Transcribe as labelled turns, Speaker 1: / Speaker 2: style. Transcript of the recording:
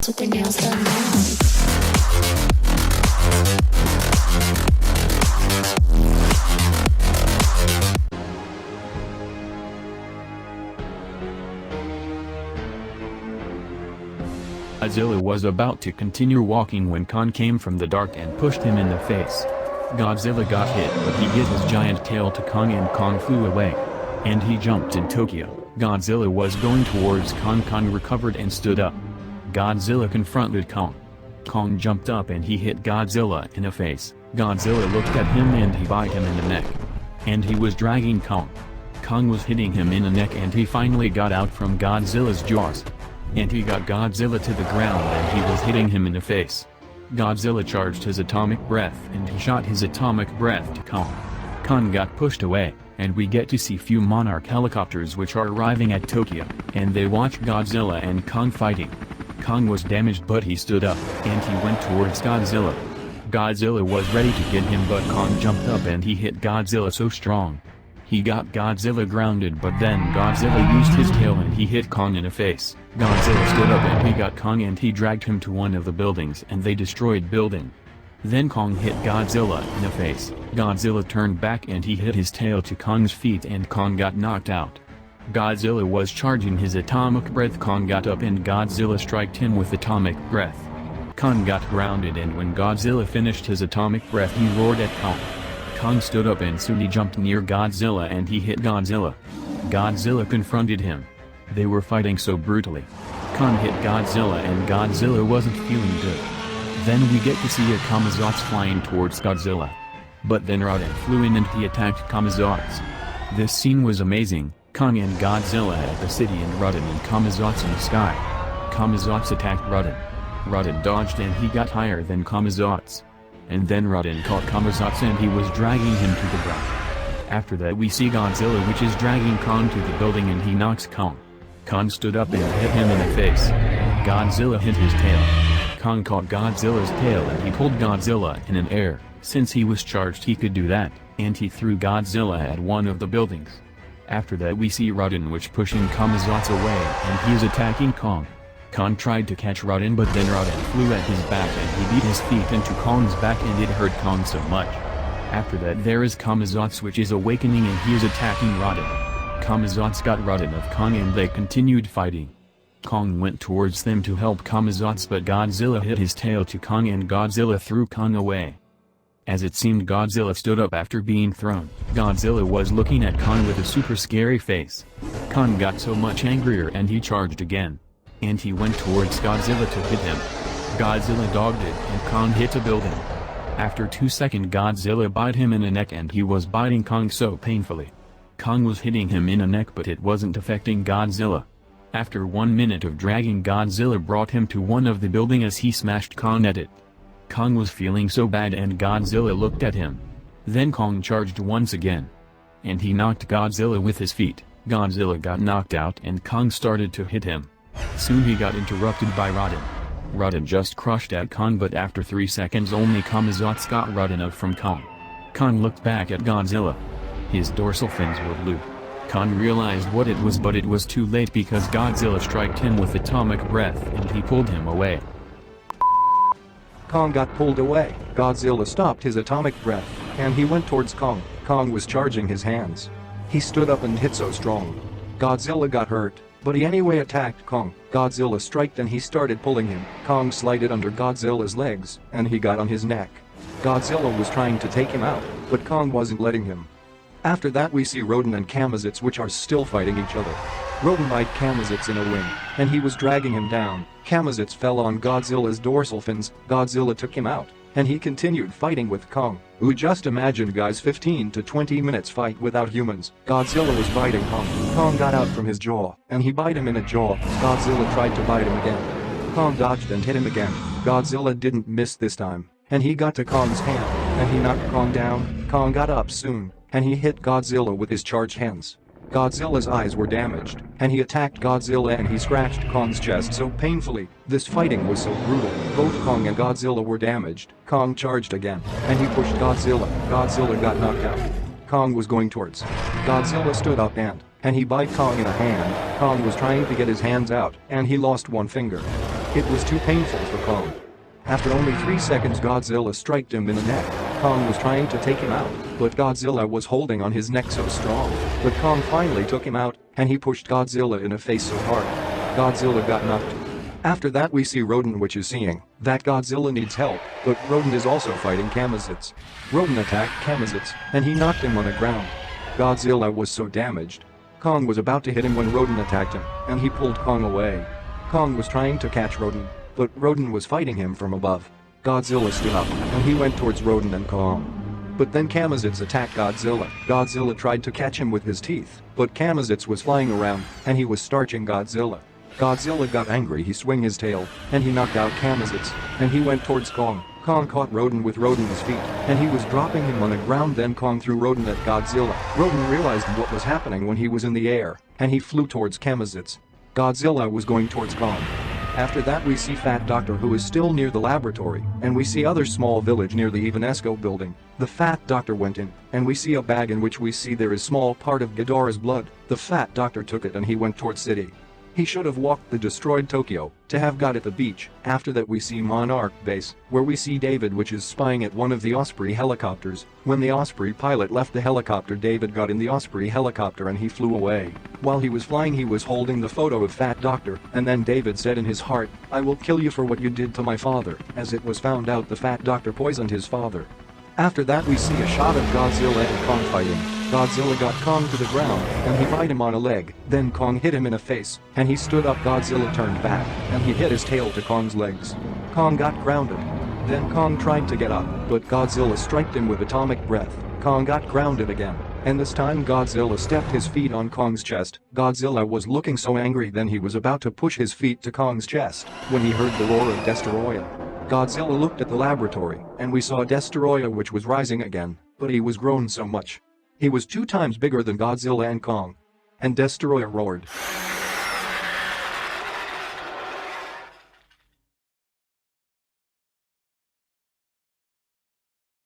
Speaker 1: with their nails done now.
Speaker 2: Godzilla was about to continue walking when Kong came from the dark and pushed him in the face. Godzilla got hit, but he hit his giant tail to Kong and Kong flew away. And he jumped in Tokyo. Godzilla was going towards Kong. Kong recovered and stood up. Godzilla confronted Kong. Kong jumped up and he hit Godzilla in the face. Godzilla looked at him and he bit him in the neck. And he was dragging Kong. Kong was hitting him in the neck and he finally got out from Godzilla's jaws. And he got Godzilla to the ground and he was hitting him in the face. Godzilla charged his atomic breath and he shot his atomic breath to Kong. Kong got pushed away, and we get to see few Monarch helicopters which are arriving at Tokyo, and they watch Godzilla and Kong fighting. Kong was damaged but he stood up, and he went towards Godzilla. Godzilla was ready to get him but Kong jumped up and he hit Godzilla so strong. He got Godzilla grounded but then Godzilla used his tail and he hit Kong in the face. Godzilla stood up and he got Kong and he dragged him to one of the buildings and they destroyed building. Then Kong hit Godzilla in the face. Godzilla turned back and he hit his tail to Kong's feet and Kong got knocked out. Godzilla was charging his atomic breath. Kong got up and Godzilla struck him with atomic breath. Kong got grounded and when Godzilla finished his atomic breath he roared at Kong. Kong stood up and soon he jumped near Godzilla and he hit Godzilla. Godzilla confronted him. They were fighting so brutally. Kong hit Godzilla and Godzilla wasn't feeling good. Then we get to see a Kamazotz flying towards Godzilla. But then Rodan flew in and he attacked Kamazotz. This scene was amazing, Kong and Godzilla at the city and Rodan and Kamazotz in the sky. Kamazotz attacked Rodan. Rodan dodged and he got higher than Kamazotz. And then Rodan caught Kamazotz and he was dragging him to the ground. After that we see Godzilla which is dragging Kong to the building and he knocks Kong. Kong stood up and hit him in the face. Godzilla hit his tail. Kong caught Godzilla's tail and he pulled Godzilla in an air. Since he was charged he could do that, and he threw Godzilla at one of the buildings. After that we see Rodan which pushing Kamazotz away and he is attacking Kong. Kong tried to catch Rodan but then Rodan flew at his back and he beat his feet into Kong's back and it hurt Kong so much. After that there is Kamazotz which is awakening and he is attacking Rodan. Kamazotz got Rodan of Kong and they continued fighting. Kong went towards them to help Kamazotz but Godzilla hit his tail to Kong and Godzilla threw Kong away. As it seemed Godzilla stood up after being thrown. Godzilla was looking at Kong with a super scary face. Kong got so much angrier and he charged again. And he went towards Godzilla to hit him. Godzilla dogged it and Kong hit a building. After 2 seconds Godzilla bit him in the neck and he was biting Kong so painfully. Kong was hitting him in the neck but it wasn't affecting Godzilla. After 1 minute of dragging Godzilla brought him to one of the building as he smashed Kong at it. Kong was feeling so bad and Godzilla looked at him. Then Kong charged once again. And he knocked Godzilla with his feet. Godzilla got knocked out and Kong started to hit him. Soon he got interrupted by Rodan. Rodan just crushed at Kong but after 3 seconds only Kamazotz got Rodan out from Kong. Kong looked back at Godzilla. His dorsal fins were blue. Kong realized what it was but it was too late because Godzilla struck him with atomic breath and he pulled him away.
Speaker 3: Kong got pulled away. Godzilla stopped his atomic breath, and he went towards Kong. Kong was charging his hands. He stood up and hit so strong. Godzilla got hurt, but he anyway attacked Kong. Godzilla struck and he started pulling him. Kong slided under Godzilla's legs, and he got on his neck. Godzilla was trying to take him out, but Kong wasn't letting him. After that we see Rodan and Kamazotz which are still fighting each other. Rodan bit Kamazotz in a wing, and he was dragging him down. Kamazotz fell on Godzilla's dorsal fins. Godzilla took him out, and he continued fighting with Kong. Just imagine guys, 15 to 20 minutes fight without humans. Godzilla was biting Kong. Kong got out from his jaw, and he bit him in the jaw. Godzilla tried to bite him again. Kong dodged and hit him again. Godzilla didn't miss this time, and he got to Kong's hand, and he knocked Kong down. Kong got up soon, and he hit Godzilla with his charged hands. Godzilla's eyes were damaged, and he attacked Godzilla and he scratched Kong's chest so painfully. This fighting was so brutal. Both Kong and Godzilla were damaged. Kong charged again, and he pushed Godzilla. Godzilla got knocked out. Kong was going towards. Godzilla stood up and he bit Kong in the hand. Kong was trying to get his hands out, and he lost one finger. It was too painful for Kong. After only 3 seconds Godzilla struck him in the neck. Kong was trying to take him out, but Godzilla was holding on his neck so strong. But Kong finally took him out, and he pushed Godzilla in the face so hard. Godzilla got knocked. After that we see Rodan, which is seeing that Godzilla needs help, but Rodan is also fighting Kamazits. Rodan attacked Kamazits, and he knocked him on the ground. Godzilla was so damaged. Kong was about to hit him when Rodan attacked him, and he pulled Kong away. Kong was trying to catch Rodan, but Rodan was fighting him from above. Godzilla stood up, and he went towards Rodan and Kong. But then Kamazits attacked Godzilla. Godzilla tried to catch him with his teeth, but Kamazits was flying around, and he was starching Godzilla. Godzilla got angry, he swung his tail, and he knocked out Kamazits, and he went towards Kong. Kong caught Rodan with Rodan's feet, and he was dropping him on the ground. Then Kong threw Rodan at Godzilla. Rodan realized what was happening when he was in the air, and he flew towards Kamazits. Godzilla was going towards Kong. After that we see Fat Doctor, who is still near the laboratory, and we see other small village near the Ivanesco building. The Fat Doctor went in, and we see a bag in which we see there is small part of Ghidorah's blood. The Fat Doctor took it and he went towards city. He should have walked the destroyed Tokyo to have got at the beach. After that we see Monarch base, where we see David, which is spying at one of the Osprey helicopters. When the Osprey pilot left the helicopter, David got in the Osprey helicopter and he flew away. While he was flying he was holding the photo of Fat Doctor, and then David said in his heart, "I will kill you for what you did to my father," as it was found out the Fat Doctor poisoned his father. After that we see a shot of Godzilla and Kong fighting. Godzilla got Kong to the ground, and he bit him on a leg. Then Kong hit him in the face, and he stood up. Godzilla turned back, and he hit his tail to Kong's legs. Kong got grounded. Then Kong tried to get up, but Godzilla struck him with atomic breath. Kong got grounded again, and this time Godzilla stepped his feet on Kong's chest. Godzilla was looking so angry, then he was about to push his feet to Kong's chest when he heard the roar of Destoroyah. Godzilla looked at the laboratory, and we saw Destoroyah, which was rising again, but he was grown so much. He was 2 times bigger than Godzilla and Kong. And Destoroyah roared.